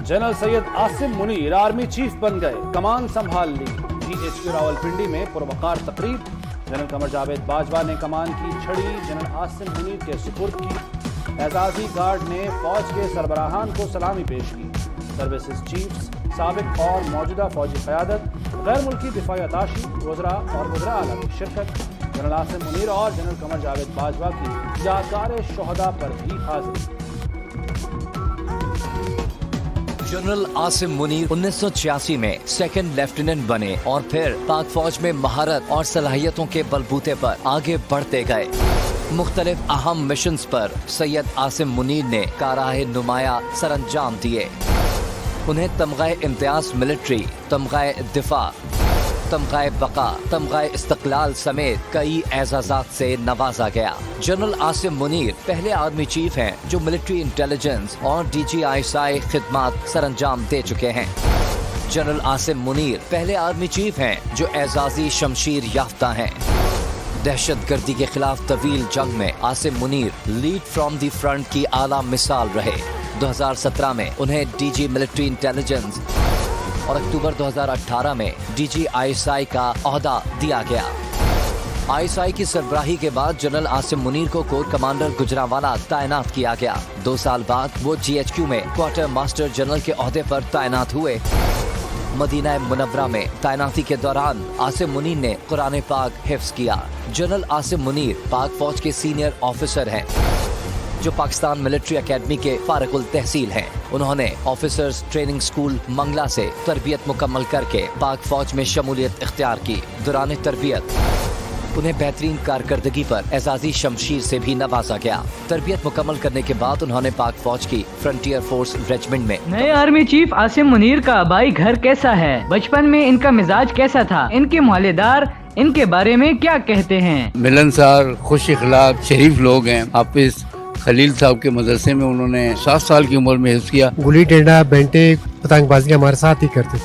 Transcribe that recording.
General Syed Asim Munir army chief बन गए, कमान संभाल ली। GHQ रावलपिंडी में पुरवकार तकरीब, जनरल कमर जावेद बाजवा ने कमान की छड़ी जनरल आसिम मुनीर के सुपुर्द की। एजाजी गार्ड ने फौज के सरबराहान को सलामी पेश की। सर्विसेज चीफ्स, साबिक और मौजूदा फौजी क़यादत, गैर मुल्की दिफाई अताशी, वज़रा और वज़रा आला की शिरकत। जनरल आसिम मुनीर और जनरल कमर जावेद बाजवा की यादगार शोहदा पर भी हाजिरी। जनरल आसिम मुनीर 1986 में सेकंड लेफ्टिनेंट बने और फिर पाक फौज में महारत और सलाहियतों के बलबूते पर आगे बढ़ते गए। मुख्तलिफ अहम मिशंस पर सैयद आसिम मुनीर ने कारआहे नुमाया सरअंजाम दिए। उन्हें तमग़े इम्तियाज मिलिट्री, तमग़े दिफा, तमग़े बका, तमग़े इस्तक़लाल समेत कई एज़ाज़ात से नवाजा गया। जनरल आसिम मुनीर पहले आर्मी चीफ हैं जो मिलिट्री इंटेलिजेंस और DGISI खिदमात सरअंजाम दे चुके हैं। जनरल आसिम मुनीर पहले आर्मी चीफ हैं जो एजाजी शमशीर याफ्ता हैं। दहशत गर्दी के खिलाफ तवील जंग में Asim Munir lead from the front की आला मिसाल रहे। 2017 में उन्हें DG मिलिट्री इंटेलिजेंस और अक्टूबर 2018 में DGISI का ओहदा दिया गया। ISI की सरबराही के बाद जनरल आसिम मुनीर को कोर कमांडर गुजरांवाला तैनात किया गया। 2 साल बाद वो GHQ में क्वार्टर मास्टर जनरल के ओहदे पर तैनात हुए। मदीना मुनव्वरा में तैनाती के दौरान आसिम मुनीर ने कुरान पाक हिफ्ज किया। जनरल आसिम मुनीर पाक फौज के सीनियर ऑफिसर हैं जो पाकिस्तान मिलिट्री एकेडमी के फारिकुल तहसील हैं। उन्होंने ऑफिसर्स ट्रेनिंग स्कूल मंगला से तरबियत मुकम्मल करके पाक फौज में शमूलियत इख्तियार की। दौरान तरबियत उन्हें बेहतरीन कारकर्दगी पर एजाजी शमशीर से भी नवाजा गया। तरबियत मुकम्मल करने के बाद उन्होंने पाक फौज की फ्रंटियर फोर्स रेजिमेंट में। नए आर्मी चीफ आसिम मुनीर का भाई घर कैसा है? बचपन में इनका मिजाज कैसा था? इनके मोहल्लेदार इनके बारे में क्या कहते हैं? मिलनसार, खुश इखलाक, शरीफ लोग हैं। हाफिज खलील साहब के मदरसे में उन्होंने 7 साल की उम्र में हिफ्ज़ किया। गुली डंडा बेंटे पतंगबाजी हमारे साथ ही करते थे।